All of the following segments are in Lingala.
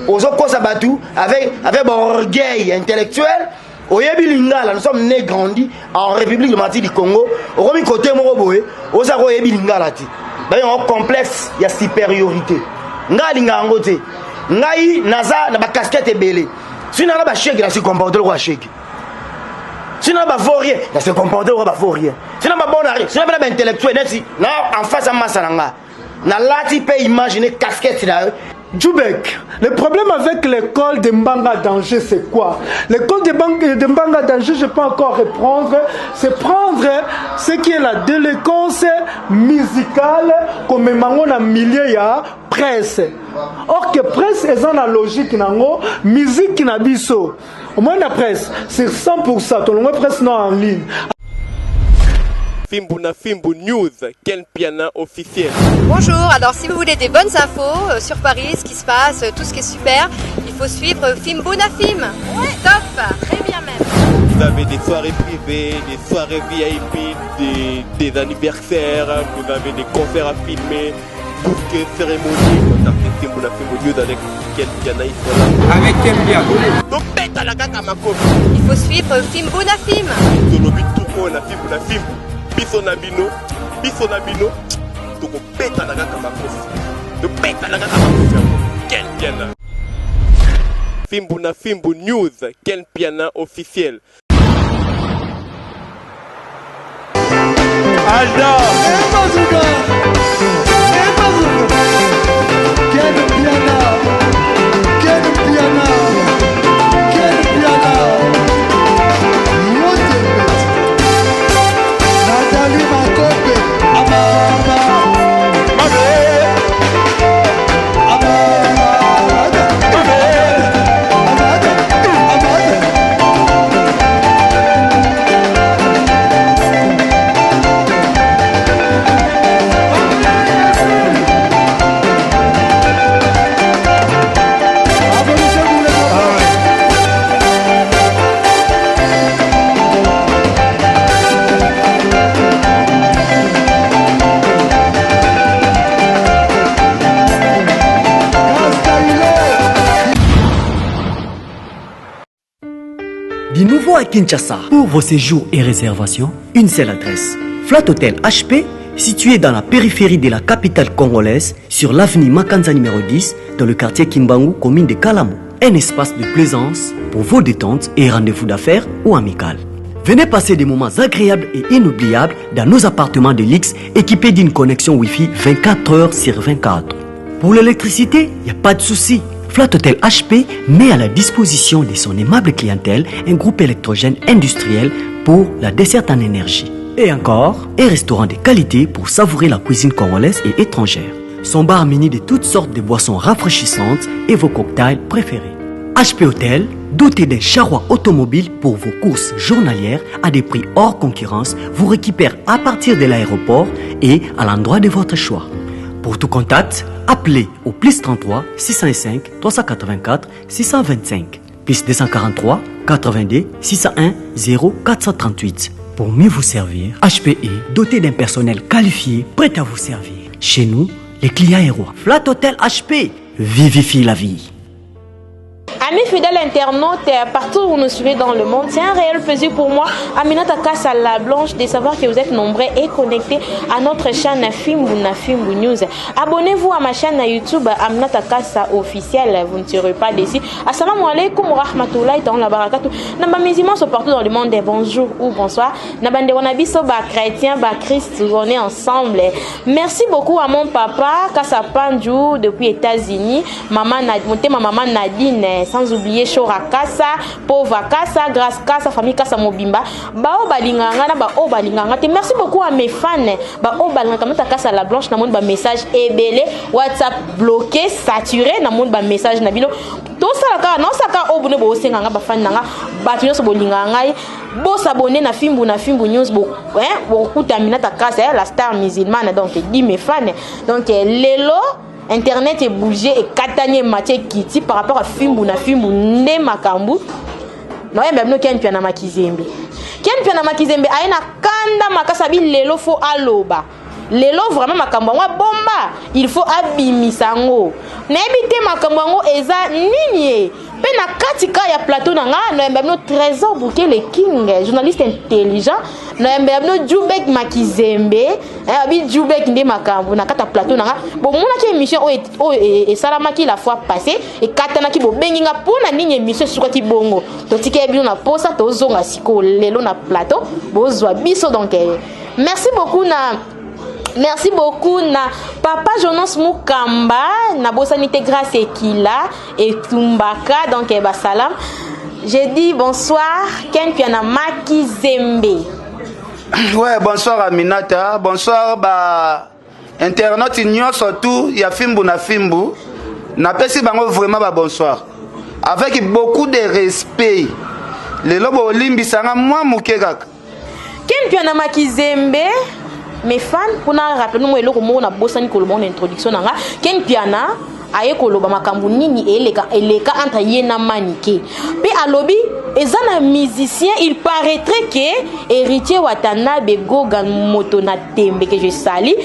ozo kosa batu avec orgueil intellectuel. Oyebi lingala, nous sommes nés grandis en République démocratique du Congo. Okomi côté moko boye, oza ko yebi lingala ti. Ba yon complexe ya supériorité. Nga lingala ngote. Ngai naza na ba casquette ebele. Si na ba chèque na se comporter ko chèque. Si na ba vaurien, na se comporter ko ba vaurien. Si na ba bonari, si na ba intellectuel neti, na en face à masalanga. Na lati peut imaginer casquette là. Djoubek, le problème avec l'école de Mbanga d'Angers, c'est quoi? L'école de Mbanga d'Angers, je peux encore reprendre, c'est prendre ce qui est la délinquance musicale comme on a milieu ya presse. Or que presse est dans la logique, musique n'a biso. Au moins la presse, c'est 100%, tout le monde presse non en ligne. Fimbu News, quel piano officiel. Bonjour, alors si vous voulez des bonnes infos sur Paris, ce qui se passe, tout ce qui est super, il faut suivre Fimbu Nafim. Ouais. Top, très bien même. Vous avez des soirées privées, des soirées VIP, des anniversaires, vous avez des concerts à filmer, tout ce qui est cérémonie. Contactez Fimbu Nafim News avec quel piano il faut là. Avec quel piano. Donc pète à la gata ma copie. Il faut suivre Fimbu Nafim. Zolobi tout le monde, Fimbu Nafim. Biso na bino, to ko peta na kaka makofi. To peta na kaka makofi. Quel piano. Fimbu News, quel piano officiel. Alors, Du nouveau à Kinshasa. Pour vos séjours et réservations, une seule adresse. Flat Hotel HP, situé dans la périphérie de la capitale congolaise, sur l'avenue Makanza numéro 10, dans le quartier Kimbangu, commune de Kalamo. Un espace de plaisance pour vos détentes et rendez-vous d'affaires ou amicales. Venez passer des moments agréables et inoubliables dans nos appartements de luxe équipés d'une connexion Wi-Fi 24 heures sur 24. Pour l'électricité, il n'y a pas de souci. Flat Hotel HP met à la disposition de son aimable clientèle un groupe électrogène industriel pour la desserte en énergie. Et encore, un restaurant de qualité pour savourer la cuisine congolaise et étrangère. Son bar muni de toutes sortes de boissons rafraîchissantes et vos cocktails préférés. HP Hotel, doté d'un charroi automobile pour vos courses journalières à des prix hors concurrence, vous récupère à partir de l'aéroport et à l'endroit de votre choix. Pour tout contact, appelez au plus 33 605 384 625 plus 243 82 601 0438. Pour mieux vous servir, HPE, doté d'un personnel qualifié, prêt à vous servir. Chez nous, les clients et rois. Flat Hotel HP, vivifie la vie. Amis fidèles internautes, partout où vous nous suivez dans le monde, c'est un réel plaisir pour moi, Aminata Kassa la Blanche, de savoir que vous êtes nombreux et connectés à notre chaîne Fimbu News. Abonnez-vous à ma chaîne YouTube Aminata Kassa officielle, vous ne serez pas déçus. Assalamu alaikum wa rahmatullahi wa barakatuh. Namba musulmans sont partout dans le monde, bonjour ou bonsoir. Nabande wanabiso ba chrétien, ba Christ, on est ensemble. Merci beaucoup à mon papa Kassa Panju depuis États-Unis, maman Nadine, sans oublier Chora Kassa, Pauvre Kassa, Grâce Kassa, famille Kassa Mobimba, Bao Balinganga, Bao Balinganga. Merci beaucoup à mes fans, Bao Balinganga, Kassa la Blanche, na mon ba message ébélé, WhatsApp bloqué, saturé, na mon ba message na bino. Tout ça là, non ça ka obune bo senganga ba fan nanga, ba tuyo so bolinganga, bo s'abonner na Fimbu News, bo bo kuta Aminata Kassa, la star musulmane, donc dit mes fans. Donc Lelo Internet est bougé et Katanye Mathieu Kiti par rapport à Fimbu ne makambu. Non, même nous ken piana makizembe. Ken piana makizembe aina kanda makasabi lelo fo aloba. lelo vraiment makambo yango bomba il faut abimisa yango nayebi te makambo yango eza nini pe na katika ya plateau na nga noyemba bino Trésor Bukele King journaliste intelligent noyemba bino Jubek Makizembe abi Jubek nde makambo na kata plateau na nga bomonaki émission oyo esalamaki la fois passée ekatanaki bobengi nga mpona nini émission esukaki bongo totikeli bino na posa tozonga sikoyo lelo na plateau bozwa biso donc Merci beaucoup na Papa Jonas Mukamba na Bosanité Grâce Ekila et Tumbaka donc salam. J'ai dit bonsoir Ken Piana Makizembe. Ouais, bonsoir Aminata, bonsoir internaute ignorent surtout ya Fimbu na Fimbu. Na pesi bango vraiment bonsoir. Avec beaucoup de respect. Les lobo limbisanga moi mukekaka. Ken Piana Makizembe mes fans pour na rappeler nous eloko mo na bosani ko loba na introduction nanga Ken Piana aye ko loba makambu nini eleka entre ye na Manike pe alobi ezana musicien il paraîtrait que héritier Watanabe Goga moto na tembe que je sali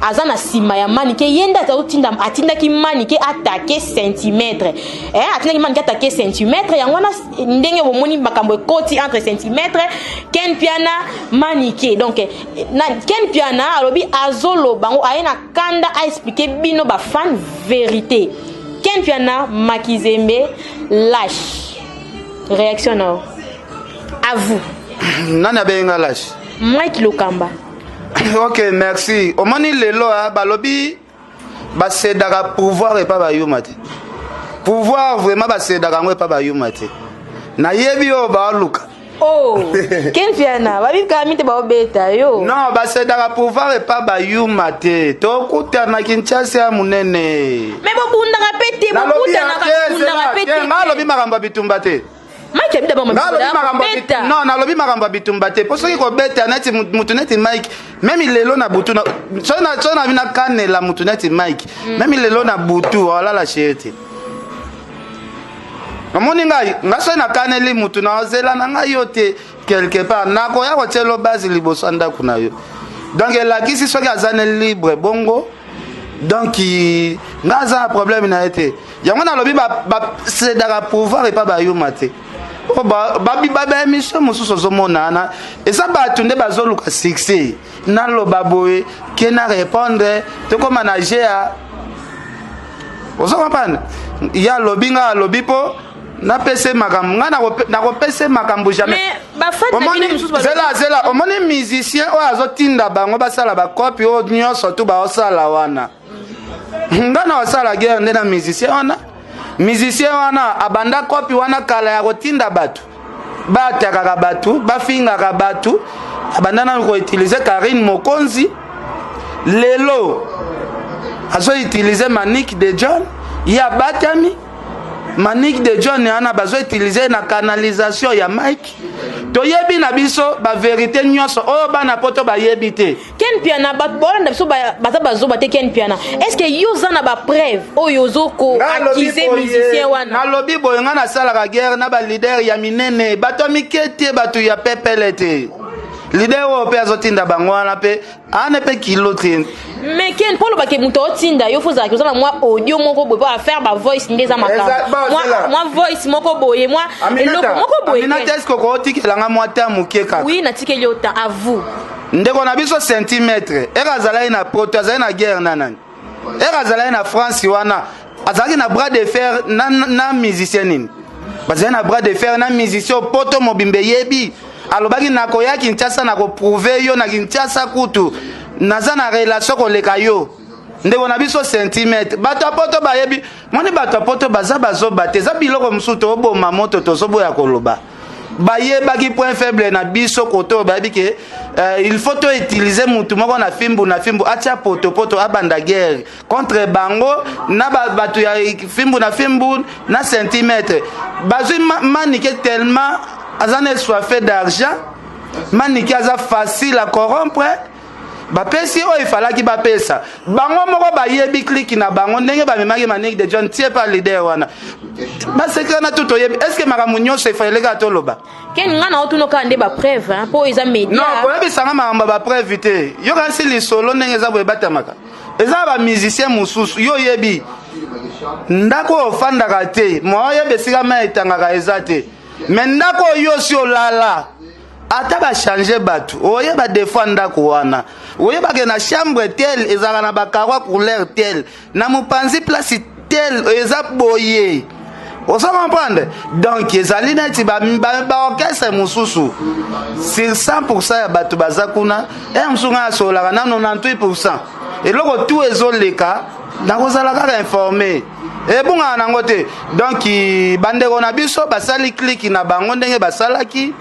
azana sima ya Manike yenda tatinda atinda ki Manike attaquer centimètre atinda ki Manike attaquer centimètre yango na ndenge bomoni makambo ekoti entre centimètre Ken Piana Manike donc Ken Piana alobi azolo bango ayena kanda a expliquer bino ba fan vérité Ken Piana Makizembe lâche réaction non à vous nana benga lâche Mike Lokamba. Ok, merci. Au moment lelo balobi basedaka pouvoir et pas bayumate. Pouvoir vraiment basedaka ngo et pas bayumate. Na yebi o baluka. Oh, Ken Piana, babi kamite ba obeta yo. Non, basedaka pouvoir et pas bayumate. To kutana Kinshasa ya munene. Mais bokunda kapete, bokunda na bokunda kapete. Ngalobi makamba bitumba te. Mike abida ba beta. Non, nalobi makamba bitumba te. Poso ko beta neti mutu neti Mike. Même lelo na butu na sona vina kane la mutu neti Mike. Même lelo na butu wala la chete. Amoni ngai ngaso na kane li mutu na ozela na ngai yote quelque part nako ya kotelo base liboso ndako na yo. Donc la kisi soki azane libre bongo. Donc ngaza problème na été. Yango na lobi ba c'est dara pouvoir et pas ba yumate. Babi émission mosusu ozomona et ça batunde bazoluka succès na loba boye kena répondre to ko manager ozomapana ya lobinga lobi po na pese makambo na ko pese makambo jamais mais ba fan na bino mosusu zela omoni musicien o azotinda bango basala ba copie o nyonso to ba osala wana ngana osala guerre ndena musicien wana musicien wana abanda copie wana kala ya kotinda batu batakaka batu bafingaka batu abanda na ko utiliser Karine Mokonzi lelo azo utiliser Manique de John ya batami Manique de John ana bazo utiliser na canalisation ya Mike toyebi na biso ba vérité nyonso o bana poto ba yebite Ken Piana bolanda biso baza bazo bate Ken Piana est-ce que yoza na ba preuve o yozo ko accuser musicien wana na lobi boyenga na sala ka guerre na ba leader ya minene bato mikete batu ya pepelete leader o pe azotinda bango wana pe ane pe kilote mais Ken polo ba ke muto otinda yo foza ke na moi audio moko boye ba faire ba voice ndeza makamba moi voice moko boye moi eloko moko boye Amina est-ce que ko tikelanga moi ta mukeka oui na tikeli autant à vous ndeko na biso centimètre erazala ina proto azala na guerre nanani erazala na France wana azaki na bras de fer na musicien nini bazali na bras de fer na musicien poto mobimbe yebi alobaki nako ya Kinshasa na ko prouver yo na Kinshasa kutu naza na relation koleka yo ndeko na biso centimètre bato apoto bayebi moni bato apoto baza bazobate za biloko musuto oboma moto tozoboya koloba bayebaki point faible na biso koto bayebi ke il faut to utiliser mutu moko na fimbu atia poto abanda guerre contre bango na bato ya fimbu na centimètre bazui Manique tellement azane soifé d'argent Manique aza facile à corrompre bapesi oyo efalaki bapesa bango moko bayebi kliki na bango ndenge bamemaki Manique de John tie pa leader wana basekre na tout oyebi est ce que makambo nyonso efaleleka toloba ken nga na otunoka nde bapreuve mpo eza média non koyebisanga makambo bapreuve te yoka nsi lisolo ndenge eza boye batamaka eza bamusicien mosusu yo oyebi ndako ofandaka te mwa oyeba esika ma etangaka eza te me ndako oyo osi olala ata bachange bato oyeba defoi ndako wana oyebake na chambre tel ezalaka na bakaroi couleur tel na mopanzi place tel eza boye osa comprendre donc ezali neti baorchestre mosusu sur 100% ya bato baza kuna mosusu nga asolaka na 98% eloko tout ezoleka nakozala kaka informé ebungaka nango te donc bandeko na biso basali kliki na bango ndenge basalaki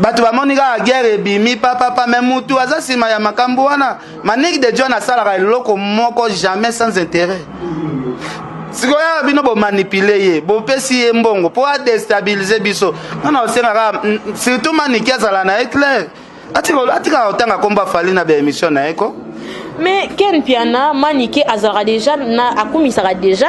bato bamoni kaka guerre ebimi papapa me mutu aza nsima ya makambo wana Manique de John asalaka eloko moko jamais sans intérêt sikoya bino bomanipule ye bopesi ye mbongo mpo adestabilize biso ngana osengaka surtout Manique azala na ye clair atika otanga komba fali na baémission na ye ko mais Ken Piana Manique azara déjà na akumisaka déjà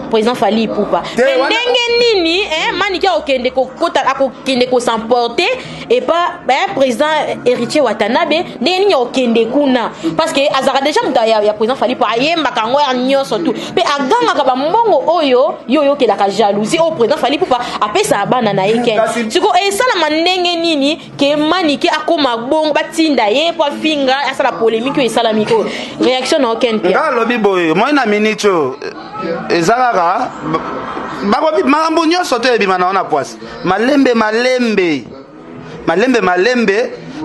président Fally Ipupa mais ndenge nini Manique okende kokota akokende ko s'emporter et pas président héritier Watanabe ndenge nini okende kuna parce que azara déjà mutaya ya président Fally Ipupa ayemba kango ya nyoso tout pe aganga ka ba mbongo oyo yoyo ke la ka jalousie au président Fally Ipupa apesa bana na yeke siko esala ndenge nini ke Manique akoma bongo batinda ye po finga asala polémique esala miko réaction na Ken Piana ngalobi boye moi na minute ezalaka makambo nyonso to ebima na wana poisi malembe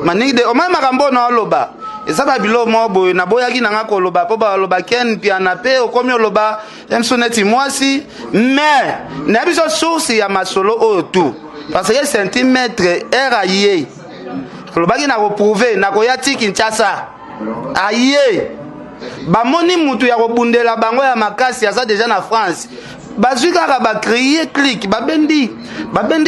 Manique de omai makambo na oloba eza babilo mo boye naboyaki nanga koloba mpo baloba Ken Piana mpe okomi oloba emso neti mwasi mais na biso source ya masolo oyo tout parce que centimètre era ye olobaki na koprouve nakoya ti Kinshasa aye bamoni mutu ya kobundela bango ya makasi aza déjà na France bazwi kaka bakriye clique babendi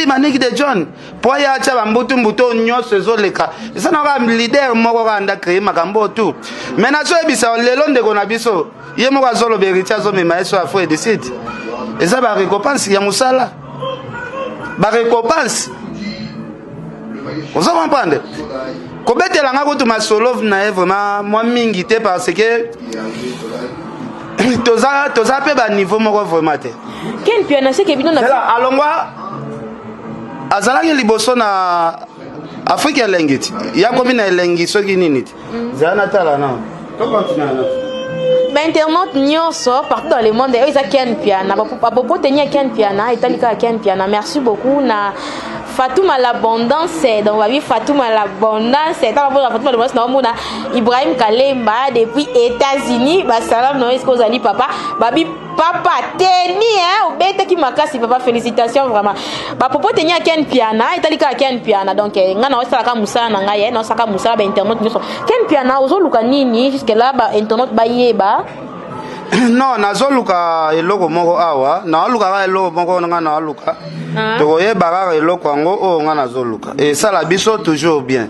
Manique de John po ya atia bambutu nyonso ezoleka eza na kaka leader moko kaka nda kreye makambo tu me nazoyebisa lelo ndeko na biso ye moko azoloba héritier azomema ye so afo edeside eza barécompense ya mosala barécompense ozo comprendre kobetela nga kutu masolo na ye vraiment mwa mingi te parce que toza pe ba niveau moko vraiment te Ken Piana c'est que bino na alongwa azalaki liboso na Afrique ya lengiti yakomi na elengi soki nini te zala natala na to continue na internaute nyonso partout dans le monde eza Ken Piana bapopo tenia Ken Piana etalika Ken Piana merci beaucoup na Fatouma l'abondance donc va Fatouma l'abondance Fatouma l'abondance na mona Ibrahim Kalemba depuis États-Unis ba salam no est-ce que vous papa babi papa teni obeta ki makasi papa félicitations vraiment ba popo tenia Ken Piana etalika Ken Piana donc nga na osala ka musala na ngai na osaka musala ba internaute nyonso Ken Piana ozoluka nini jusque là ba internaute ba yeba non nazoluka eloko moko awa naoluka eloko moko nga naoluka tokoyeba kaka eloko yango oyo nga nazoluka esala biso toujours bien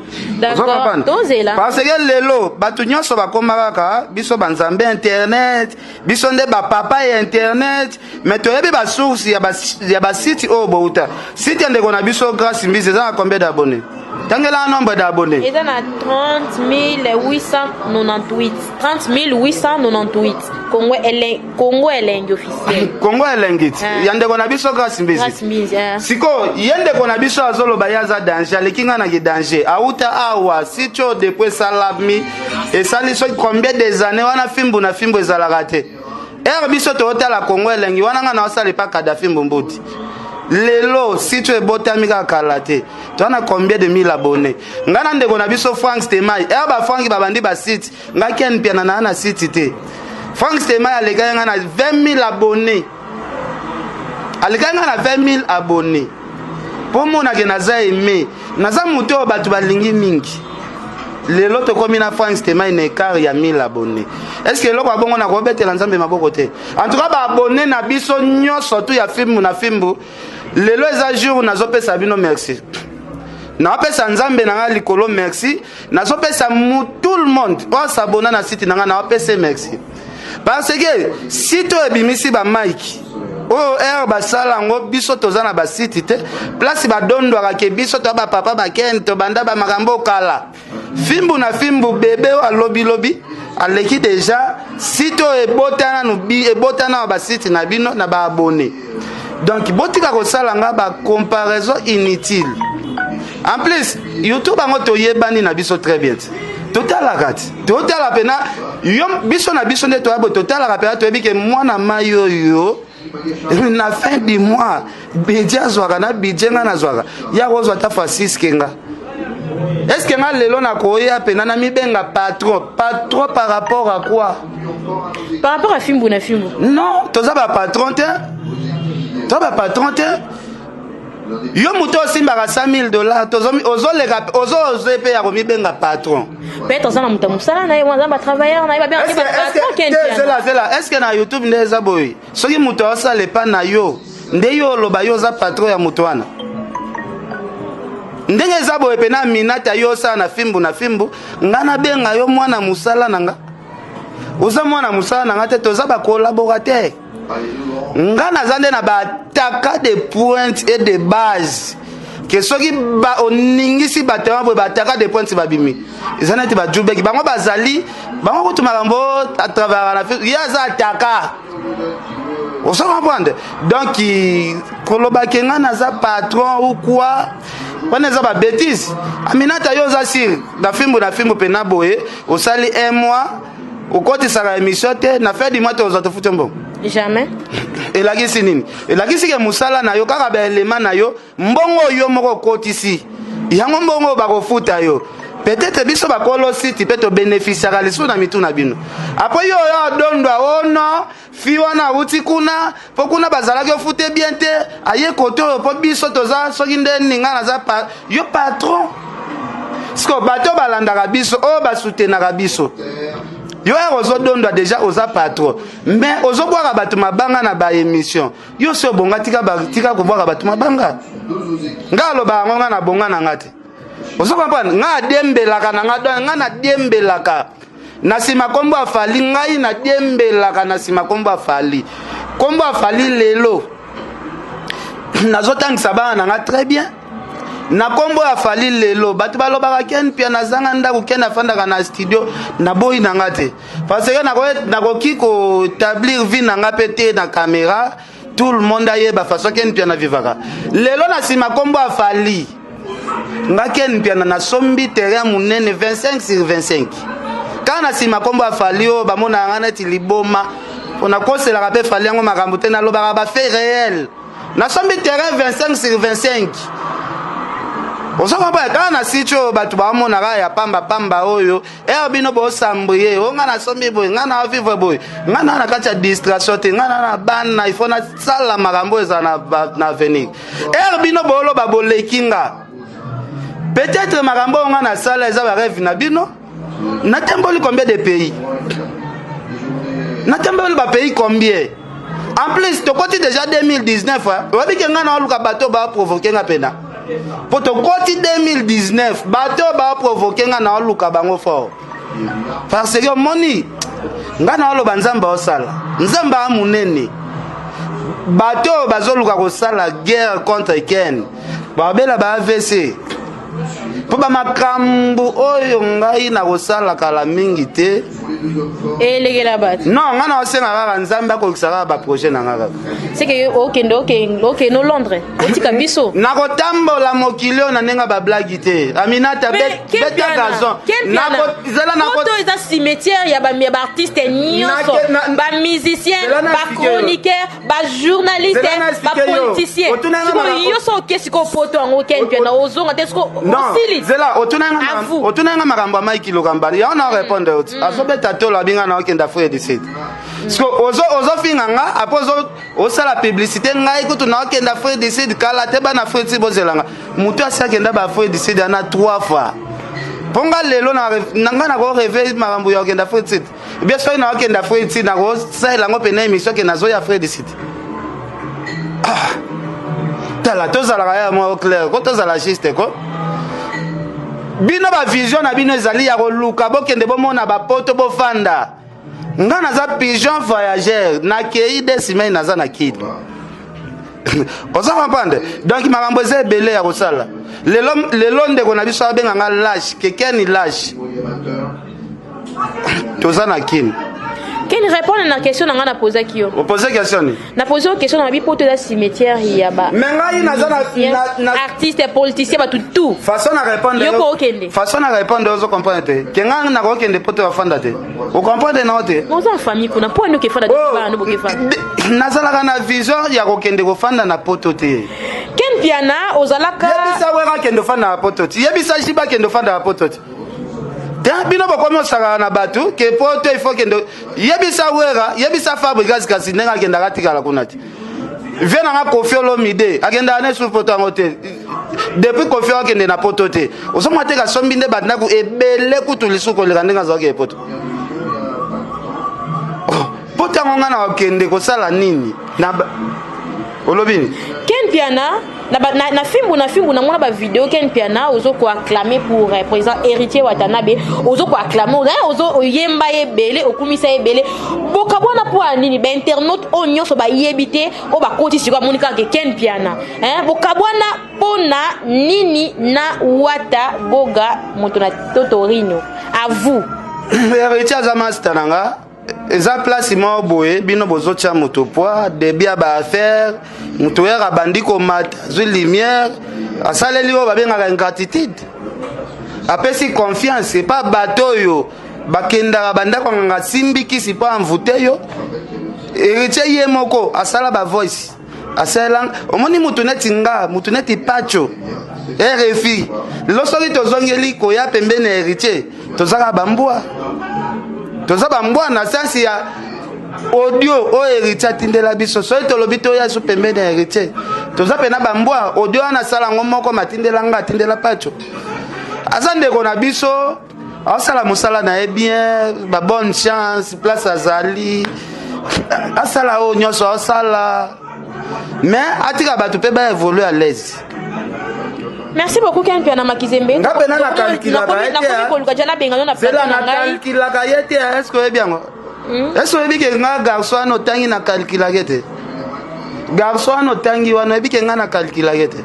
parce que lelo bato nyonso bakoma kaka biso banzambe internet biso nde bapapa ya internet mais toyebi basource ya basite oyo bouta site ya ndeko na biso Grâce Mbisi eza na combien d'abonnés tangela un nombre d'abonnés eza na 30 898 Congo elengi officiel Congo elengi ya ndeko na biso Grâce Mbisi siko ye ndeko na biso azoloba yaza danger lekinga na ki danger auta awa sitio depuis salami esali so combien des années wana fimbu na fimbu ezalaka te biso tootala Congo elengi wana nga na osali pa Kadhafi Mbumbuti lelo sitio ebotami kaka kala te toana combien de 1000 abonnés ngana ndeko na biso Frank Stemai ba Frank babandi ba site nga Ken Piana na site te Frank Stemai aleka nga na 20 000 abonnés aleka nga na 20 000 abonnés po mona ke naza aimé naza muto oyo bato balingi mingi lelo tokomi na Frank Stemai na écart ya 1000 abonnés est-ce que eloko abongo na kobetela nzambe maboko te en tout cas ba abonné na biso nyonso tu ya filmu na fimbu lelo eza jour nazopesa bino merci naopesa nzambe nanga likolo merci nazopesa tout le monde oyo s'abona na site nanga naopesa merci parce que si to ebimisi bamike oyo ere basala yango biso toza na basite te place badondwaka ke biso to bapapa bakeni tobanda bamakambo okala fimbu na fimbu bebe oyo alobilobi aleki deja site oyo ebotana na basite na bino na baabone donc botika kosala nga bacomparaison inutile en plus youtube yango toyebani na biso très bien totalaka ti totala pena yo biso na biso nde toyabo totalaka pena toyebi ke mwana mai oyo na fin du mois budget azwaka na budget nga nazwaka ya kozwa ta fois 6 kenga est-ce que nga lelo nakoya pena na mibenga patron par rapport à quoi? Par rapport à Fimbu na Fimbu. Non, toza ba patron te. Toza ba patron te. Yo muto simbaka $100,000 ozo pe ya komibenga patron. Peut-être ça na muta musala na yeba ba travailleur na yeba bien patron ken. Est-ce que na YouTube ndeza boy? Soki muto osale pa na yo, nde yo loba yo za patron ya muto wana. Ndenge eza boye pena minata yo sa na Fimbu na Fimbu ngana benga yo mwana musala nanga oza mwana musala nanga te toza ba collaborateur ngana zande na ba taka de points et de base que soki ba oningisi batema boye ba taka de points babimi ezana te ba jubeki bango bazali bango kutuma kambo à travers la ya za taka on se comprend donc koloba kenga na za patron ou quoi. On est à bêtise. Aminata yoza sir na Fimbu pena boye au sali 1 mois au côté sa émission te na fait du mois aux autres futembo. Jamais. Et la gisi nini? Et la gisi ke musala na yo kaka ba élément na yo mbongo yo moko côté ici. Yango mbongo ba ko futa yo. Peut-être biso ba kolo site peut to bénéficiera les sous na mitu na bino. Après yo dondwa ono fiwana uti kuna pokuna bazala ke fute bien te aye koto po biso toza soki nde ninga na za pa yo patron. Sko bato balanda biso o ba soutenir biso. Yo ozo dondwa déjà oza patron. Mais ozo boire bato mabanga na ba émission. Yo so bonga tika ko boire bato mabanga. Ngalo ba ngonga na bonga na ngate. Ozo comprendre nga dembelaka na nga na dembelaka na sima kombo afali ngai na dembelaka na sima kombo afali lelo nazotangisa bana na nga très bien na kombo afali lelo bato balobaka ken pia nazanga ndako ken afandaka na studio na boyi na nga te parce que nakoki ko établir vie na nga pete na caméra tout le monde ayeba façon ken pia na vivaka lelo na sima kombo afali ngaken piana na sombi terrain munene 25 sur 25 kana sima kombo afali o bamona ngana ti liboma pona kosela ka pe fali yango makambo te na lobaka ba fait réel na sombi terrain 25 sur 25 oso komba kana sicho batu ba mona ga ya pamba oyo bino bo sambrier o ngana sombi boy ngana vivre boy ngana na kacha distraction te ngana na bana ifona sala makambo eza na venir bino bo lo ba bolekinga. Peut-être makambo nga na sala eza ba rêve na bino. Natemboli combien de pays? Natemboli ba pays combien? En plus, to koti déjà 2019, wabi ke nga na luka bato ba provoquer nga pena. Po to koti 2019, bato ba provoquer nga na luka bango fort. Parce que moni nga na lo banzamba osala. Nzamba munene. Bato bazoluka ko sala guerre contre Ken. Ba bela ba AVC. Po ba makambo oyo ngai na kosala kala mingi te legela bat non nga na osenga kaka nzambe akokisaka ba projet na nga kaka c'est que ok no Londres otika biso na kotambola mokili oyo na ndenga ba blague te Aminata beta gazon zela na koto eza cimetière ya ba artiste nyonso ba musicien ba chroniqueur ba journaliste ba politicien yo so kesiko poto ngo ken pena ozonga tesko osili zela otunanga makambo Mike Lokambali ya ona répondre oti azobeta tola binga na okenda fouet de site parce que ozo finga nga après ozo la publicité ngai kutu na okenda fouet de site kala te bana fouet ti bozelanga mutu asakenda ba fouet de site na 3 fois ponga lelo na nga na ko rêver makambo ya okenda fouet de site bien sûr na okenda fouet de site na ko sala ngo pena émission ke nazo ya fouet de site tala tozala ya mo clair ko tozala juste ko bino ba vision na bino ezali ya koluka bokende bomona bapoto bofanda nga naza pigeon voyageur nakei des semaines naza na kini oza comprendre donc makambo eza ebele ya kosala lelo ndeko na biso abenga nga lâche kekeni lâche toza na kini Quelle répondre à la question que je posé qui vous posez question ni na posé une question na bipo de la cimetière ya ba mais ngai naza na artiste politicien ba tout façon na répondre yo ko okende façon na répondre ozo comprendre te ke nga na ko okende poto afanda te vous comprenez na te nous en famille kuna po no ke fanda ba no ke fanda nazala na vision ya ko kende ko fanda na poto te Ken Piana ozalaka yebisa wera kende fanda na poto te yebisa jiba kende fanda na poto te bino bokomi osaka na bato ke poto il faut kende yebisa wera yebisa Fabregas kasi ndenga akendaka tikala kuna te vie nanga Koffi Olomide akendaka ne su poto yango te depuis Koffi akende na poto te osomwa te kasombi nde bato ndaku ebele kutu lisuku koleka ndenge azalaki epoto poto yango nga na kokende kosala nini na olobini Ken Piana na film na mona ba vidéo Ken Piana ozo ko acclamer pour président héritier Watanabe ozo ko acclamer ozo yemba ebele okumisa ebele bokabona po anini ba internaute onyoso ba yebite o ba koti siko monika ke Ken Piana bokabona pona nini na wata boga moto na totorino à vous héritier azamasta nanga eza place mo boye bino bozotia moto poa debia ba affaire moto yera bandi ko mat zui lumière asaleli o babengaka ingratitude apesi confiance pas bato yo bakendaka bandako nganga simbikisi pa mvute yo héritier ye moko asala ba voice asala omoni moto neti nga moto neti pacho RFI losoki tozongeli koya pembeni héritier tozaka bambwa toza bambwa na sensi ya audio o héritier atindela biso soki tolobi toya so pembeni ya héritier toza pena bambwa audio wana asala ngo moko matindela nga atindela pacho aza ndeko na biso asala mosala na ye bien ba bonne chance place azali asala o nyonso asala mais atika bato mpe ba évoluer à l'aise. Merci beaucoup Ken Piana Makizembe. Nga pena na calcula ba ete. C'est là na calcula ka yete est-ce que bien. Est-ce que bike nga garçon ano tangi na calcula gete. Garçon ano tangi wana bike nga na calcula gete.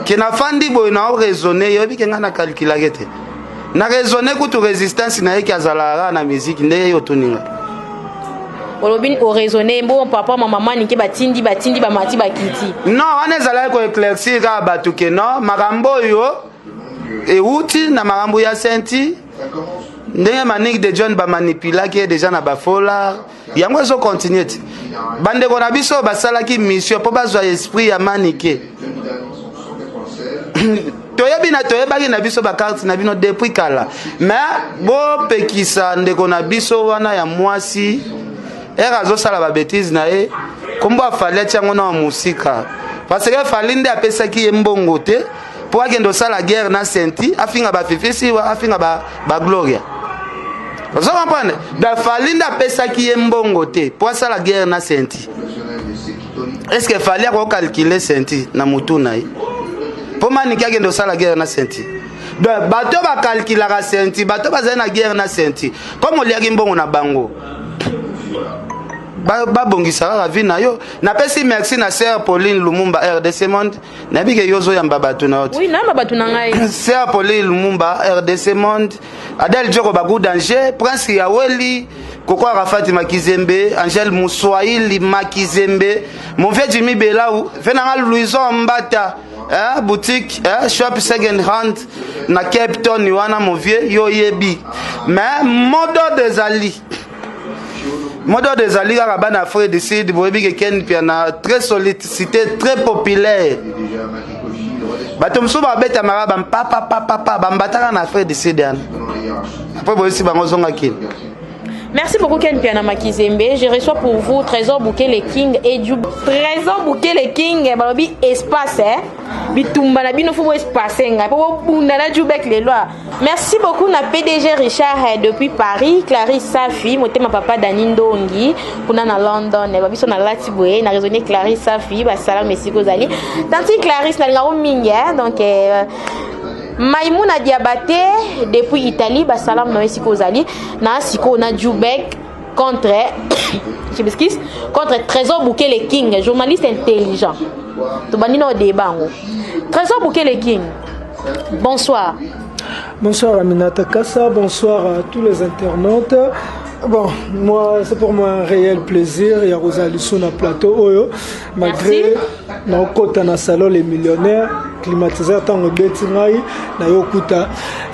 Kena fandi boy na raisonner yo bike nga na calcula gete. Na raisonner kutu résistance na yeki azala na musique nde yo tuninga. Olobin o raisonner bon papa maman niki batindi ba mati ba kiti. Non, on est allé ko éclaircir ka batu ke non, makambo yo e uti na makambo ya senti. Ndenge manik de John ba manipula ke déjà na ba fola. Yango zo continuer. Bande ko na biso basala ki mission po bazwa esprit ya manike. Toyebi na toyebaki na biso ba carte na bino depuis kala. Mais bo pekisa ndeko na biso wana ya mwasi era azosala ba bêtise na ye kombo afale tiango na musika parce que fali nde apesaki ye mbongo te po akende osala guerre na senti afinga ba fifisi wa afinga ba gloria vous comprenez da fali nde apesaki ye mbongo te po asala guerre na senti est-ce que fali ako calculer senti na mutu na ye po maniki akende osala guerre na senti donc bato ba calculera senti bato bazali na guerre na senti comme oliaki mbongo na bango ba bongisa la vie na yo na pesi merci na sœur Pauline Lumumba RDC Monde na bike yozo ya mbabatu na yote oui na mbabatu na ngai sœur Pauline Lumumba RDC Monde Adel Joko Bagou Danger Prince Yaweli Koko Rafati Makizembe Angel Mouswaili Makizembe mon vieux Jimmy Belaou Fenanga Louison Mbata boutique shop second hand na Cape Town wana mon vieux yo yebi mais modo des ali Modo des alliés à na Afrique du Sud, Boebi Ken Piana très sollicité, très populaire. Batom souba beta maraba papa bambataka na Afrique du Sud. Après boisi bangozonga kin. Merci beaucoup Ken Piana Makizembe. Je reçois pour vous Trésor Bouquet les King et du Trésor Bouquet les King balobi espace bitumba na bino fumo espace nga po bunda na jubek les lois. Merci beaucoup na PDG Richard depuis Paris, Clarisse Safi, motema papa Danindo Ongi, kuna na London, babiso na Latiboué, na raisonner Clarisse Safi, ba salam mesiko zali. Tanti Clarisse na ngaro mingi donc Maïmouna Diabaté depuis Italie, salam na siko zali na siko na Jubek contre je m'excuse, contre Trésor Bukele King, journaliste intelligent. To banino au débat. Trésor Bukele King. Bonsoir. Bonsoir Aminata Kassa, bonsoir à tous les internautes. Bon, moi, c'est pour moi un réel plaisir. Il y a Rosalie sur le plateau. Oyo, malgré nos côtés dans le salon Les Millionnaires, climatiseur, tant que Betingaï, Nayokuta,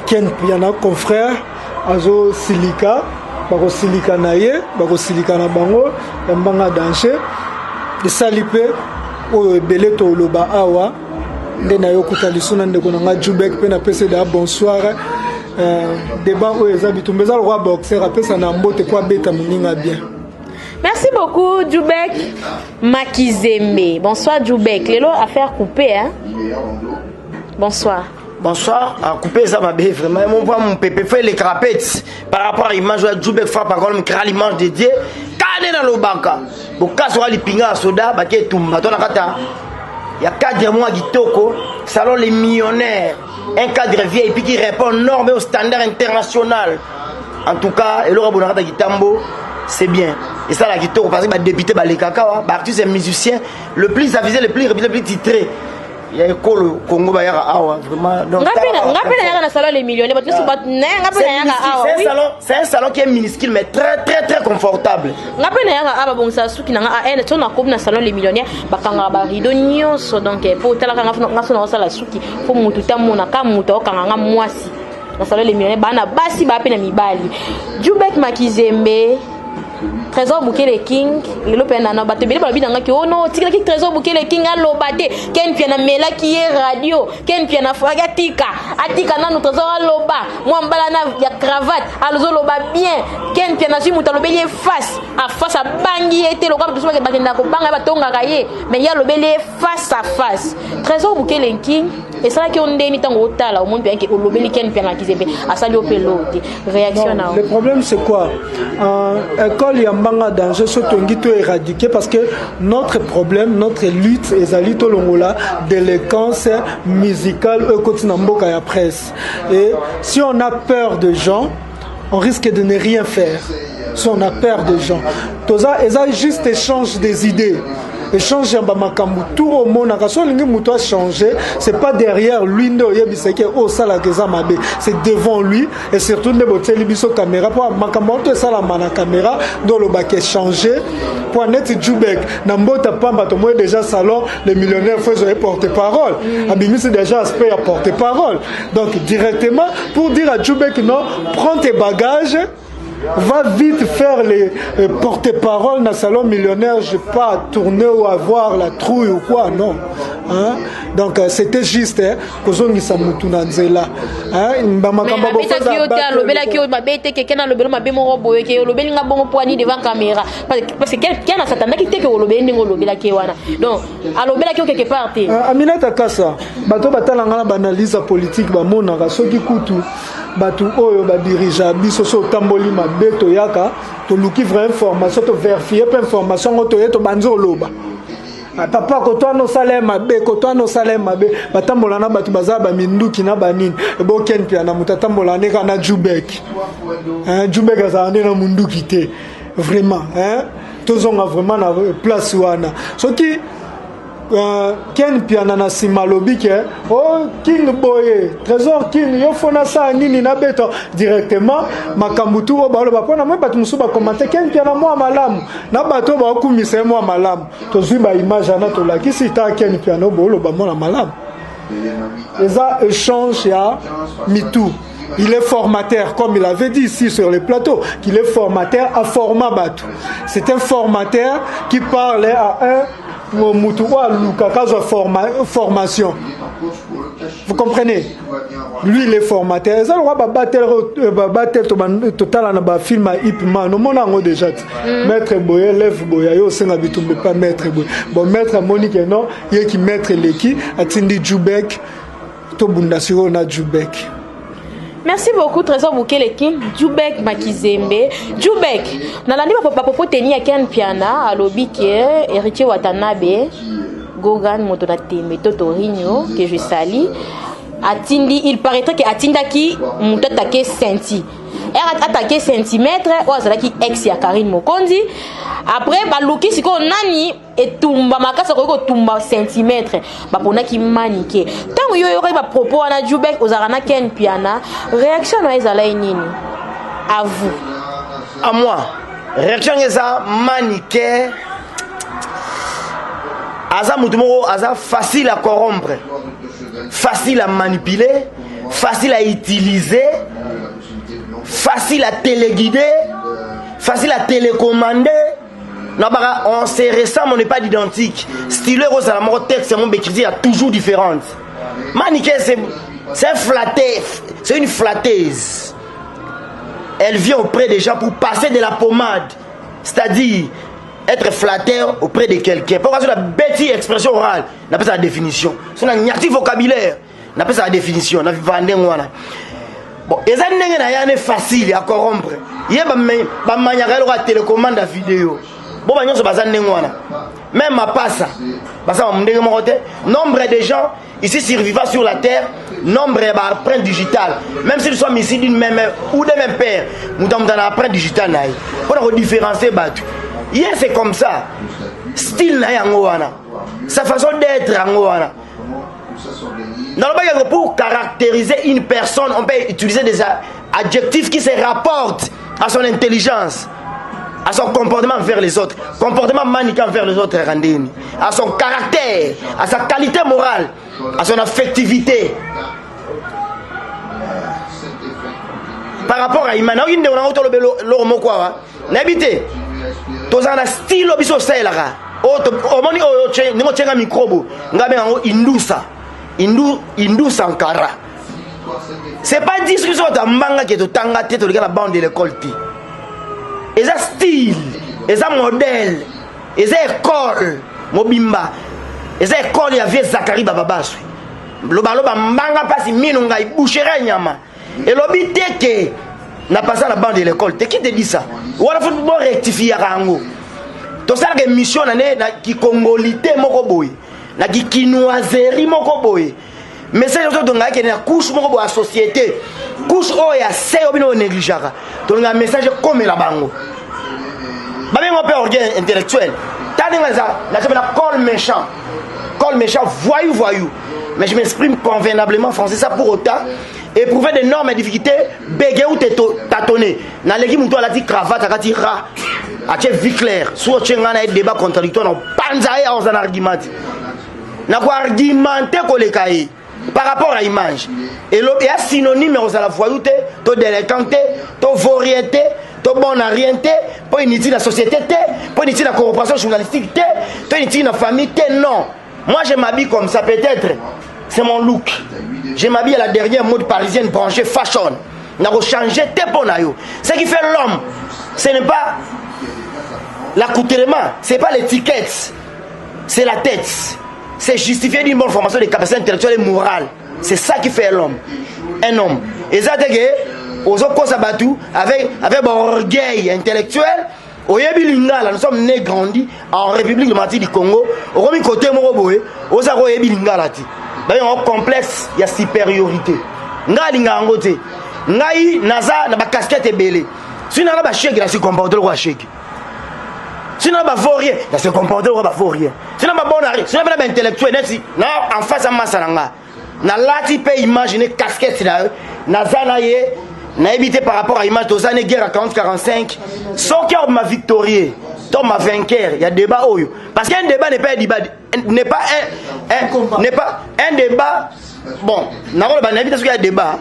Ken Piana, confrère, Azo Silika, Bako Silika Naye, Bako Silika Nabango, Mbanga Danger, et Salipé, Oyo Beleto Loba Awa, Nayokuta Lisuna, Ndekonanga Jubek, Pena Peseda, bonsoir. Débat où les habitants, mais le roi boxer après ça n'a pas quoi bête bien. Merci beaucoup Djoubek Makizembe. Bonsoir Djoubek. Lélo affaire coupée hein. Bonsoir. Bonsoir, à couper ça m'a bien vraiment. Mon voix mon pépé fait les crapettes par rapport à l'image de Djoubek frappe par contre me l'image de Dieu. Kane dans le banca. Bon cas sur les pinga soda baké tumba ton akata. Il y a 4 mois Gitoko, salon Les Millionnaires. Un cadre vieil puis qui répond normes au standard international. En tout cas, et Laura Bonarata Gitambo, c'est bien. Et ça, la guitare, parce que les députés, les caca, les artistes et musiciens, le plus avisé, le plus titré. Il y a école au Congo, vraiment. C'est un salon qui est minuscule, mais très, très, très confortable. Jubek Makizembe Trésor Bukele King, le penana batebele ba bidanga ki oh non, tika ki Trésor Bukele King a lobate, ken piana mela ki radio, ken piana faga tika, atika na no Trésor a loba, moi mbala na ya cravate, alzo loba bien, ken piana si muta lobele face à bangi était le gars de que bakenda ko banga ba tonga kaye, mais ya lobele face à face. Trésor Bukele King et ça qui on ndeni tango otala au monde bien que lobele ken piana ki zebe asali opelote. Réaction na. Le problème c'est quoi? École Yambanga danger sotongi to éradiquer parce que notre problème, notre lutte ezali to longola délinquance musicale au quotidien mboka ya presse. Et si on a peur de gens, on risque de ne rien faire. Si on a peur de gens, tout ça, ils juste échange des idées. Échange en bamakambu tout au monde a changé, c'est pas derrière lui c'est devant lui et surtout les bottines biso caméra pour makambo ça la mana caméra dans le bac changé pour net Djoubek nambota pamba to moi déjà salon les millionnaires faut porter parole abimi c'est déjà aspect à porter parole donc directement pour dire à Djoubek non prends tes bagages. Va vite faire les porte-parole dans le salon millionnaire, je ne vais pas tourner ou avoir la trouille ou quoi, non. Hein? Donc c'était juste, que je ne sais pas. Parce que quelqu'un a satan qui était que donc, quelque part. Aminata Kassa, bato batalanga banalise politique bamonaka soki kutu batu oyo ba dirija biso so tamboli mabeto yaka to luki vraie information to vérifier pas information to yeto banzo loba papa ko to no salaire mabe ko to no salaire mabe batambola na batu bazaba minduki na banini bo ken pia na mutatambola ne kana Djoubek Djoubek azane na munduki te vraiment tozonga vraiment na place wana soki Ken piana na simalobi ke oh King boye Trésor King yo fona sa nini na beto directement makambutu o ba lo ba pona moi batu musuba commenter Ken piana moi malamu na bato ba kumisa moi malamu to zui ba image na to la kisi ta Ken piano bo lo ba moi malamu les a échange ya mitou. Il est formateur, comme il avait dit ici sur le plateau, qu'il est formateur à format bateau. C'est un formateur qui parlait à un Moutoua Lukakazo formation. Vous comprenez? Lui, il est formateur. Ça, on va battre total dans le film à Ipman. Nous avons déjà Maître Boye, Lève Boye, yo c'est n'habitude pas Maître Boye. Bon, Maître Monique, non, il y a qui Maître Leki, Atindi Djoubek, Tobundasiro na Djoubek. Merci beaucoup Trésor Bukele King, Djoubek Makizembe. Djoubek, nalandi papa tenir Ken Piana, alobi ke héritier Watanabe, Gogan Motonatembe Totorino que je salue. atindi, il paraîtrait que atindaki mutu atake senti atake centimètre oyo azalaki ex ya Karine Mokonzi. Après baluki sikoyo nani etumba makasi akoki kotumba centimètre baponaki manike. Ntango yo yokoki bapropos wana Jubek ozalaka na Ken Piana, réaction na ezalaki nini? À vous. À moi, réaction eza manike. Aza mutumoko, aza facile à corrompre, facile à manipuler, facile à utiliser, facile à téléguider, facile à télécommander. On se ressemble, on n'est pas identique. Style rose à la mort texte, mon écrit est toujours différente. Manique, c'est un flatté, c'est une flatteuse. Elle vient auprès des gens pour passer de la pommade, c'est-à-dire être flatteur auprès de quelqu'un. Pourquoi c'est la bêtise expression orale? N'a pas sa définition. C'est un actif vocabulaire. N'a pas sa définition. N'a pas bon, et ça n'est pas facile à corrompre. Il y a des manières de télécommande la vidéo. Bon, il y a des gens même à pas ça. Nombre de gens ici survivants sur la terre, nombre d'empreintes digitales. Même s'ils sont ici d'une même ou de même père, nous avons une empreinte digitale. Pour différencier, hier c'est comme ça. Style na yangoana. Sa façon d'être yangoana. Normalement, pour caractériser une personne, on peut utiliser des adjectifs qui se rapportent à son intelligence, à son comportement envers les autres, comportement maniquant envers les autres, à son caractère, à sa qualité morale, à son affectivité. Par rapport à Imana, n'habitez, tous en style obiso saillara, omoni oyoche, nimo chenga microbo, ngabe en indusa, indu sankara. C'est pas discussion de manga qui est au tanga tête de la bande de l'école. Et ça style, et ça modèle, et ça école, mobimba, et ça école il y avait Zakari Bababasu. Loba manga passe minunga boucherait nyama. Et l'obité que n'a pas ça la bande de l'école. Qui te dit ça? Ou alors faut rectifier rango. To ça que mission na qui congolité moko boy, na qui quinoiserie moko boy. Mais c'est autres donc que na couche moko boy société. Couche oya c'est obino négligeara. Donc un message comme la bango. Ba bien on peut orgueil intellectuel. Tandis que ça, la col méchant. Col méchant voyou. Mais je m'exprime convenablement français ça pour autant. Éprouver d'énormes difficultés, béguer ou tâtonner. Dans l'équipe, on a dit cravate, on a dit rat. A vie claire. Soit tu as un débat contradictoire, on pense à un argument. On a argumenté par rapport à l'image. Et il y a synonyme aux la voyouté, to délinquanté, to variété, to bon à rien, pour initier la société, pour initier la coopération journalistique, pour initier la famille, non. Moi je m'habille comme ça peut-être. C'est mon look. Je m'habille à la dernière mode parisienne branchée fashion. On a changé teponayo. Ce qui fait l'homme, ce n'est pas l'accoutrement, ce n'est pas l'étiquette, c'est la tête. C'est justifier d'une bonne formation de capacités intellectuelles et morales. C'est ça qui fait l'homme. Un homme. Et ça, c'est que, aux autres avec un orgueil intellectuel, nous sommes nés grandis en République démocratique du Congo. Au côté Moroboé, aux Lingala. Il y a un complexe, il y a supériorité. Ngai ngote. Ngai naza na ba casquette belé. Si na ba chèque, il se comporte le roi chèque. Si na ba vaurien, il se comporte le roi ba vaurien. Si na ba bonari, si na ba intellectuel, na en face à masalanga. Na lati peut imaginer casquette là. Naza na ye na évité par rapport à l'image aux années guerre à 40-45. Sans cœur ma victorieux. Tom ma vainqueur, il y a débat oyo. Parce qu'un débat n'est pas un débat, n'est pas un débat. Bon, n'avons pas parce qu'il y a un débat.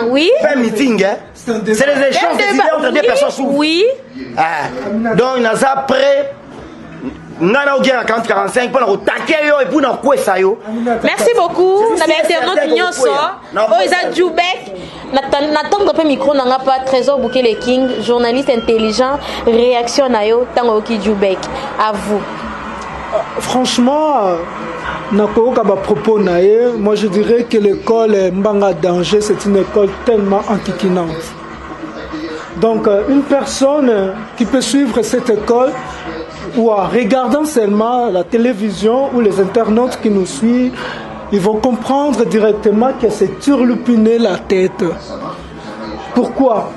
Oui. Pas un meeting, hein. C'est les échanges de idées entre deux personnes souvent. Oui. Donc il y a ça près. Nana guerre à 40-45 pour nous taquer yo et pour nous couer ça yo. Merci beaucoup. Na internaute nyonso. Oza Jubek. N'attendre pas micro n'a pas Trésor Bukele King, journaliste intelligent, réaction na yo tango ki Jubek. À vous. Franchement, nakoka ba propos nae, moi je dirais que l'école Mbanga Danger c'est une école tellement enquiquinante. Donc une personne qui peut suivre cette école ou en regardant seulement la télévision ou les internautes qui nous suivent ils vont comprendre directement que c'est turlupiner la tête. Pourquoi?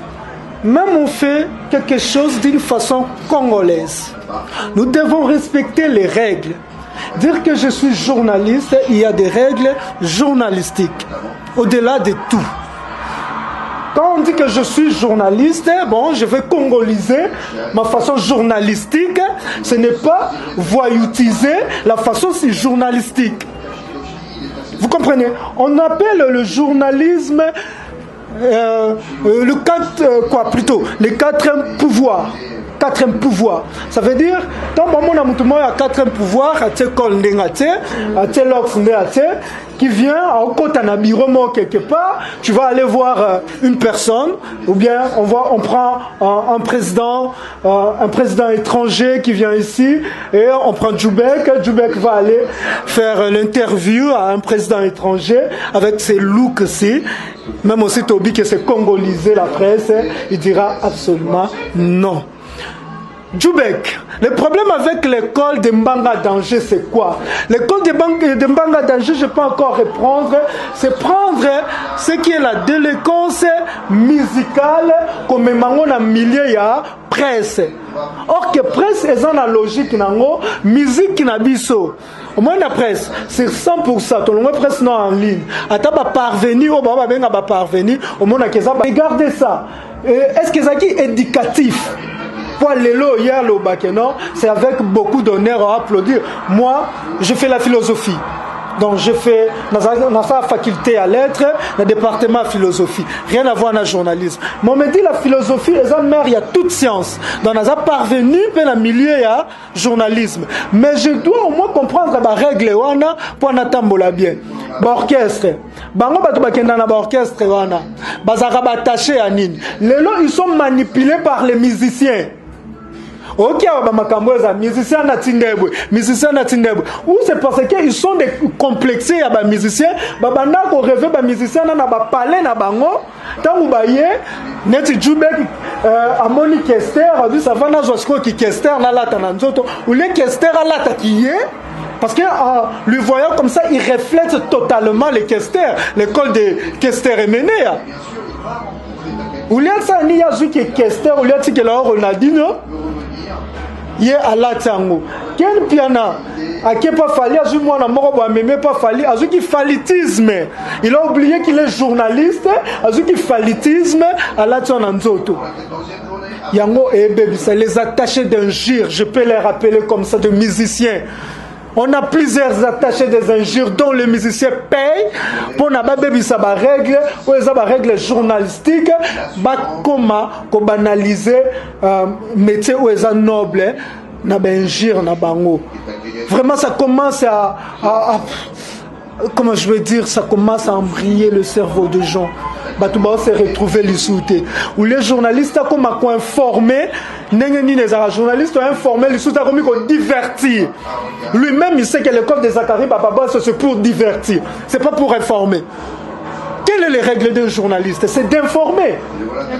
Même on fait quelque chose d'une façon congolaise. Nous devons respecter les règles. Dire que je suis journaliste, il y a des règles journalistiques, au-delà de tout. Quand on dit que je suis journaliste, bon, je vais congoliser ma façon journalistique. Ce n'est pas voyoutiser la façon journalistique. Vous comprenez? On appelle le journalisme les quatrième pouvoir. Quatrième pouvoir. Ça veut dire, tant que mon amour a quatrième pouvoir, qui vient en côte en environnement quelque part, tu vas aller voir une personne, ou bien on prend un président étranger qui vient ici, et on prend Djoubek. Djoubek va aller faire l'interview à un président étranger avec ses looks-ci. Même aussi Toby qui s'est congolisé la presse, il dira absolument non. Djoubek, le problème avec l'école de Mbanga Danger, c'est quoi? L'école de Mbanga Danger, je peux encore reprendre, c'est prendre ce qui est la délinquance musicale comme on a milieu ya presse. Or que presse est dans la logique nango, musique qui n'a biso. Au moins la presse, c'est 100%. Tout le monde presse non en ligne. Attends, parvenir, au moment où parvenir, au moins regardez ça. Est-ce que ça qui est éducatif? C'est avec beaucoup d'honneur à applaudir. Moi, je fais la philosophie. Donc, je fais dans la faculté à lettres, le département de philosophie. Rien à voir avec le journalisme. Mais on me dit la philosophie, il y a toute science. Donc, on a parvenu à la milieu il y a journalisme. Mais je dois au moins comprendre la règle pour n'attendre bien. L'orchestre. Ils sont manipulés par les musiciens. Ok, musiciens ou c'est parce qu'ils sont des complexés à musiciens, qu'on rêve musiciens na parler na bango, tant ou baye, net Djoubek amoni Kester, a vu ça va na josko qui Kester na la tananzoto, ou les Kester à la taquille. Parce que lui voyant comme ça, il reflète totalement les Kester, l'école de Kester et Méné. Ou les ça ni a vu que Kester, ou les que là Ronaldinho. Yé à la tango. Quel piana a qui pas fallu à moi na moko mais pas fallu à qui falitisme. Il a oublié qu'il est journaliste, à qui falitisme à la tananzoto. Yango et baby, c'est les attachés d'injures, je peux les rappeler comme ça de musiciens. On a plusieurs attachés des injures dont les musiciens payent pour n'a pas règle ou les règles journalistiques pour banaliser métier ou les nobles na injure na bango. Vraiment ça commence à comment je veux dire, ça commence à embrayer le cerveau des gens. Batouba s'est retrouvé les soutés. Ou les journalistes comme à quoi informer, les journalistes ont informé les soutés comme qu'on divertir. Lui-même il sait que l'école des Zacharie Bababa c'est pour divertir, c'est pas pour informer. Quelles sont les règles d'un journaliste? C'est d'informer.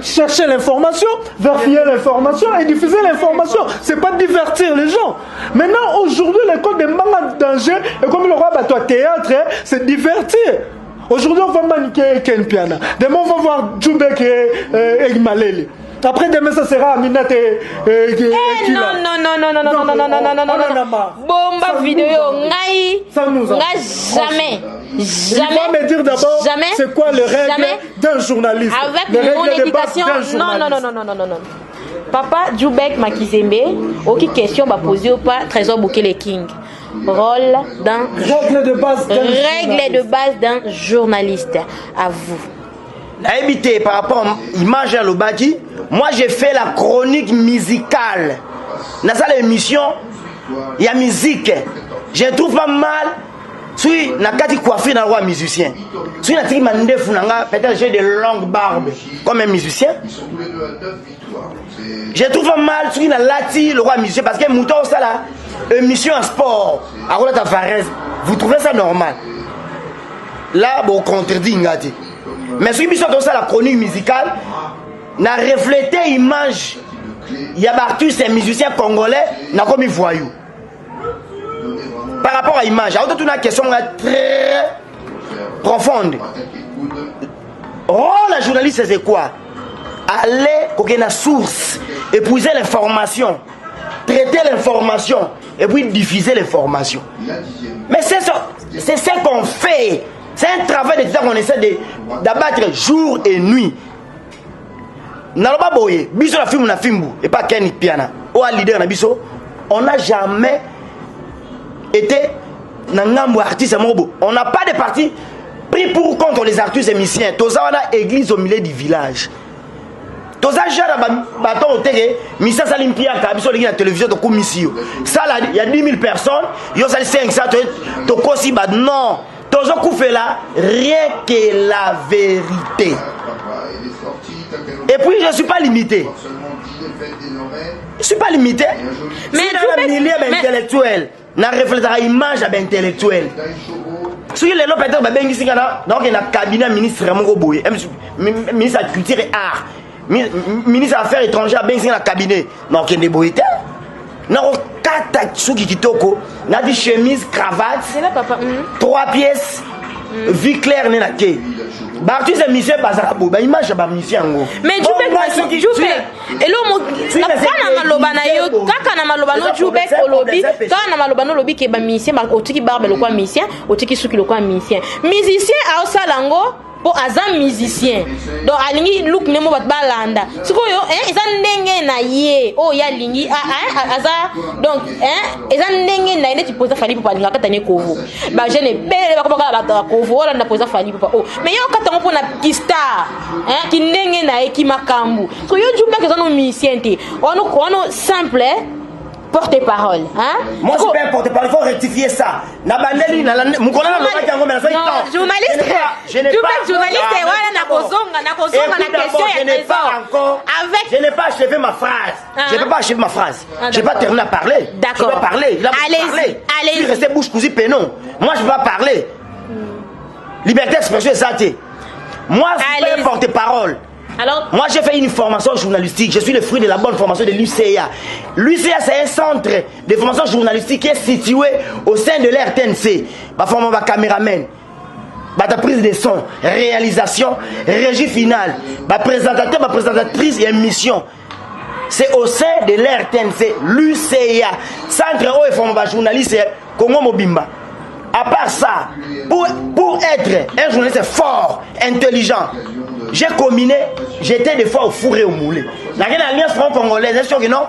Chercher l'information, vérifier l'information et diffuser l'information. C'est pas divertir les gens. Maintenant, aujourd'hui, l'école des Mbanga Danger, et comme le roi Bato théâtre, c'est divertir. Aujourd'hui, on va maniquer Ken Piana. Demain, on va voir Djoubek et Malele. Après, demain, ça sera Aminata et non. Bomba vidéo, ngai. Jamais. Me dire d'abord, c'est quoi les règles d'un journaliste? Avec mon éducation. Non. Papa Djoubek Makizembe, aucune question va poser ou pas Trésor Boukele King. Rôle d'un règle de base d'un journaliste. À vous. La habité par rapport à l'image à l'Obaki, moi j'ai fait la chronique musicale. Dans cette émission, il y a musique. Je trouve pas mal. Si na kati coiffé dans le roi musicien. Si na tiki mandef nanga, peut-être j'ai des longues barbes comme un musicien. Je trouve pas mal si na lati le roi musicien parce que mouton ça là, émission en sport. À Rola Tavares, vous trouvez ça normal? Là, bon contredit ngati. Mais si vous avez la chronique musicale, n'a reflété l'image. Il y a Bartus, un musicien congolais, n'a comme voyou. par rapport à l'image, il y a une question très profonde. La journaliste, c'est quoi? Aller à la source, épuiser l'information, traiter l'information et puis diffuser l'information. Mais c'est ce qu'on fait. C'est un travail de temps qu'on essaie d'abattre jour et nuit. Naloba boye, biso la film na fimbu et pas Kenny Piana. Ou à leader na biso, on n'a jamais été dans ngambo artiste mobo. On n'a pas de parti pris pour contre les artistes et musiciens. Toza wana église au milieu du village. Toza jara baton au tege, misa salimpia ka biso ligi na télévision to komisio. Ça là, il y a 10 000 personnes, yo sali 500 to kosi bad non. Toza koufé là, rien que la vérité. Et puis je ne suis pas limité. Je ne suis pas limité. Mais si dans le milieu intellectuel, na réfléchir à l'image intellectuelle. Si les gens peut-être donc il y a un cabinet ministre ministre de la culture et art, ministre des affaires étrangères dans le cabinet. Donc il y a des boïtés. Non, quatre souki kitoko, na di chemise, cravate, 3 pièces, vie claire n'est la quai. Bah tu sais monsieur bazarabo, bah image ba monsieur ngo. Mais Jubek, elo mo na kana maloba na yo, kaka na maloba no Jubek olobi, kana na maloba no lobi ke ba musicien ba otiki barbe lo kwa musicien, otiki suki lo kwa musicien. Musicien a osalango po aza musicien. Donc alingi look nemo bat balanda. Sikoyo eza ndenge na ye, o ya lingi aza donc eza ndenge na ine tipoza fali po balinga kata ne kovo. Ba jeune bele ba kobaka ba kovo wala na poza fali po. Oh, mais yo kata mo na kista, ki ndenge na e ki makambu. So yo Jubek eza no musicien te. Ono simple porte-parole, hein? Moi je suis pas un porte-parole, il faut rectifier ça. Journaliste, voilà na kozonga na question je n'ai pas encore je n'ai pas achevé ma phrase. Je ne peux pas achever ma phrase. Je n'ai pas terminé à parler. D'accord. Je vais parler. Allez-y. Allez-y. Si rester bouche cousue pénon. Moi je ne vais pas parler. Liberté d'expression est ça. Moi je suis pas un porte-parole. Alors, moi j'ai fait une formation journalistique, je suis le fruit de la bonne formation de l'UCA. L'UCA c'est un centre de formation journalistique qui est situé au sein de l'RTNC. Ma formation de caméraman, ma prise de son, réalisation, régie finale, ma présentateur, ma présentatrice et émission. C'est au sein de l'RTNC, l'UCA, centre où est formé journaliste Congo Mobimba. À part ça, pour être un journaliste fort, intelligent, j'ai combiné, j'étais des fois au four et au moulin. Dans l'Alliance franco-congolaise, est-ce que non?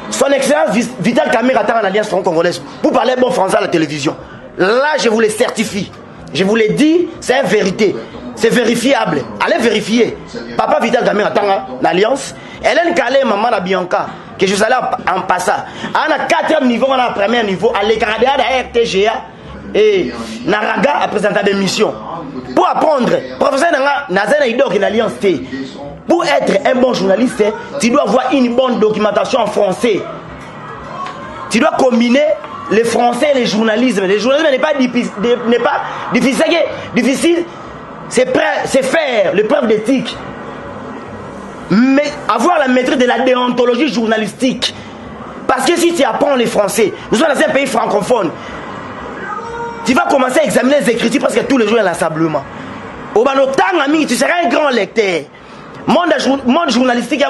Son excellence Vital Kamerhe attend l'Alliance franco-congolaise pour parler bon français à la télévision. Là, je vous le certifie. Je vous l'ai dit, c'est une vérité. C'est vérifiable. Allez vérifier. Papa Vital Kamerhe attend l'Alliance. Hélène Calais, maman la Bianca, que je suis allé en passant. On a 4e niveau, on a 1er niveau. À l'écran de RTGA. Et Naraga a présenté des missions. Pour apprendre, professeur Nazana Idok et l'Alliance T. Pour être un bon journaliste, tu dois avoir une bonne documentation en français. Tu dois combiner le français et le journalisme. Le journalisme n'est pas difficile, c'est faire l'épreuve d'éthique. Mais avoir la maîtrise de la déontologie journalistique. Parce que si tu apprends le français, nous sommes dans un pays francophone. Tu vas commencer à examiner les écritures parce que tous les jours inlassablement. Au Banotang, tu seras un grand lecteur. Monde journalistique,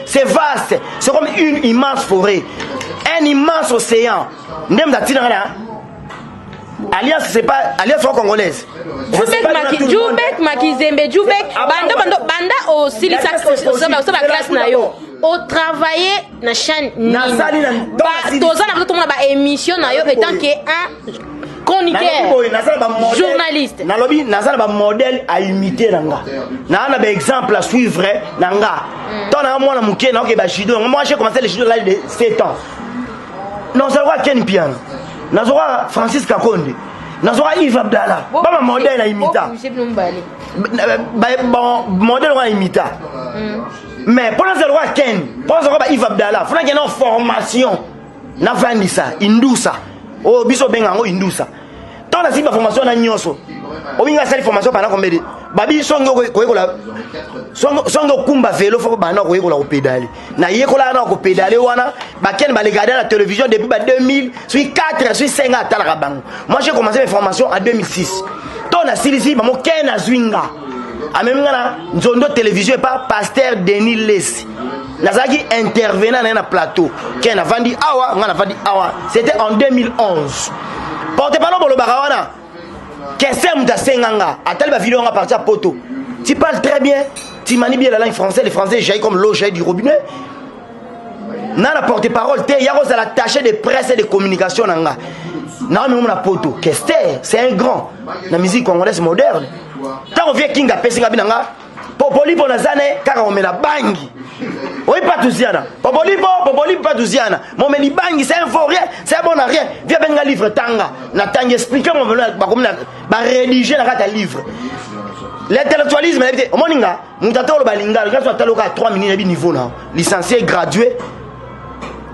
c'est vaste. C'est comme une immense forêt. Un immense océan. Alliance, c'est pas Alliance franco-congolaise. Jubek Makizembe, Jubek, banda aussi la classe na yo. Au travailler na chaîne nini. Toza na tout ba émission na yo étant que un chroniqueur, journaliste. Nalobi nazala ba modèle à imiter nanga. Na ba exemple à suivre nanga. Tona mwana muke na ke ba judo. Moi j'ai commencé le judo à l'âge de 7 ans. Non, ça va Ken Piano. Nazora Francis Kakonde. Nazora Yves Abdallah. Pas ma modèle à imiter. Bon modèle à imiter. Mais pour le roi Ken, pour le roi Yves Abdallah, il faut qu'il y ait une formation. Na vandisa, indusa. Oh, biso benga ngo indusa. Tant la formation na nyoso. Obinga sali formation pendant combien de babi songo koyekola songo kumba vélo faut bana koyekola ko pédaler na yekola na ko pédaler wana ba ken ba regarder la télévision depuis 2000 sur 4 sur 5 à tala bango. Moi j'ai commencé mes formations en 2006 ton na silisi ba mo ken na zwinga amemnga na nzondo télévision pas pasteur Denis Les nazaki intervenant na plateau ken na vandi awa nga na vandi awa c'était en 2011 porte-parole bolo bakawana Qu'est-ce que tu as fait? Vidéo à partir de poto. Tu parles très bien, tu manies bien la langue française, les Français jaillent comme l'eau jaillit du robinet. Dans la porte-parole, il y a la tâche de presse et de communication. Non, mais on a poto. Qu'est-ce que c'est un grand. La musique congolaise moderne. Tant qu'on vient King a pesé Gabinanga, Popoli pour Nazane, car on met la bangi. Oui, pas douziana. Popoli, pas douziana. Mon mais bangi, c'est un faux rien, c'est un bon à rien. Viens ben un livre tanga. Na tanga expliquer mon venir, bah rédiger la rate livre. L'intellectualisme, au moninga, mutato le balinga, le gars soit taloka 3 minutes de niveau là. Licencié, gradué,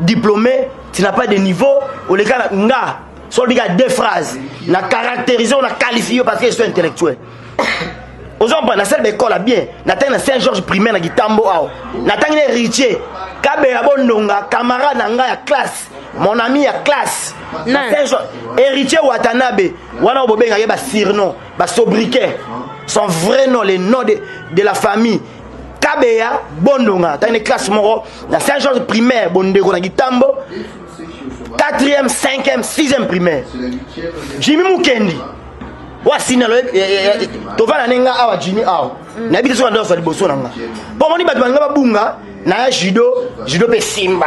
diplômé, tu n'as pas de niveau, ou les gars nga, sur le gars 2 phrases. Na caractérisé, on a qualifié parce qu'ils sont intellectuels. Aux hommes, na salle d'école bien, na tang na Saint-Georges primaire na Gitambo ao. Na tang na héritier, kabe ya bondonga, camarade nanga ya classe, mon ami ya classe. Na Saint-Georges, héritier Watanabe, wana obobenga ye ba surnom, ba sobriquet. Son vrai nom, le nom de la famille. Kabe ya bondonga, tang na classe moro, na Saint-Georges primaire, bondego na Gitambo. 4e, 5e, 6e primaire. Jimmy Mukendi. Wasina lo tovana nenga awa Jimmy awa na biso ndo so liboso nanga bomoni batu banga babunga na judo pe simba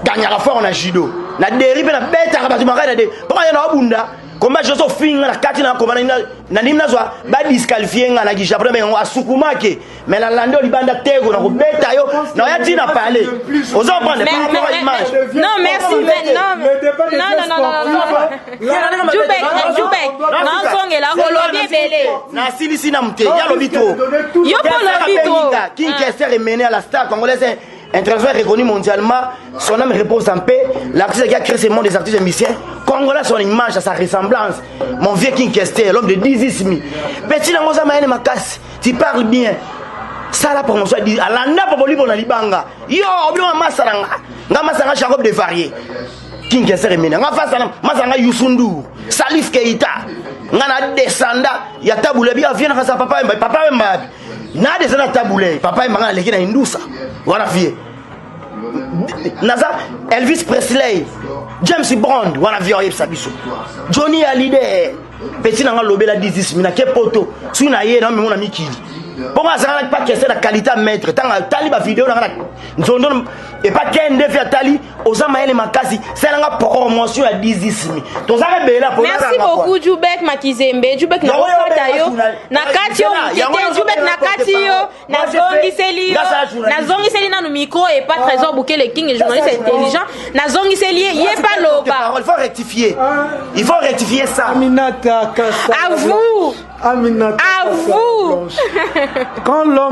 gagna fort na judo na dérive na beta batu makana de poma na obunda komba joso finga na kati na komana na nimna zo ba disqualifier nga na Japon mais on asukumake mais la lando libanda tego na ko beta yo na ya tina parler aux en prendre par rapport à l'image. Non merci mais non Jubek non songela olobi belé na silisi na mte ya lobito yo lobito qui est mené à la star congolaise international reconnu mondialement, son âme repose en paix. L'artiste qui a créé ce monde des artistes et musiciens congolais, son image, sa ressemblance. Mon vieux King Kester, l'homme de 10 000. Petit Nangoza Maïne Makas, tu parles bien. Ça la promotion dit à l'anda pour lui pour la libanga. Yo, oublie ma masaranga. Nga masaranga Jacob de varié. King Kester est mené. Nga fasana masaranga Youssou Salif Keita. Nga na descenda ya tabule bien vient na sa papa mba. Na descenda tabule papa mba na leki na Indusa. Voilà vieux. Naza Elvis Presley, James Bond, voilà vieux Sabiso. Johnny Hallyday, petit nanga lobela 10 mina ke poto. Su na ye na mi mona mikili. Bon ça n'a pas que c'est la qualité maître. Tant tali ba vidéo na nzondo et pas kende fi tali osama ele makasi, c'est la promotion à 10 000. To za bela pour merci beaucoup Jubek Makizembe. Jubek na kata yo. Na kati yo, Jubek na kati yo. Na zongi seli na no micro et pas Trésor Bouquet King et journaliste intelligent. Na zongi seli yé pas loba. Il faut rectifier. Il faut rectifier ça. Aminata Kassa. À vous. Aminata. À vous. Quand l'homme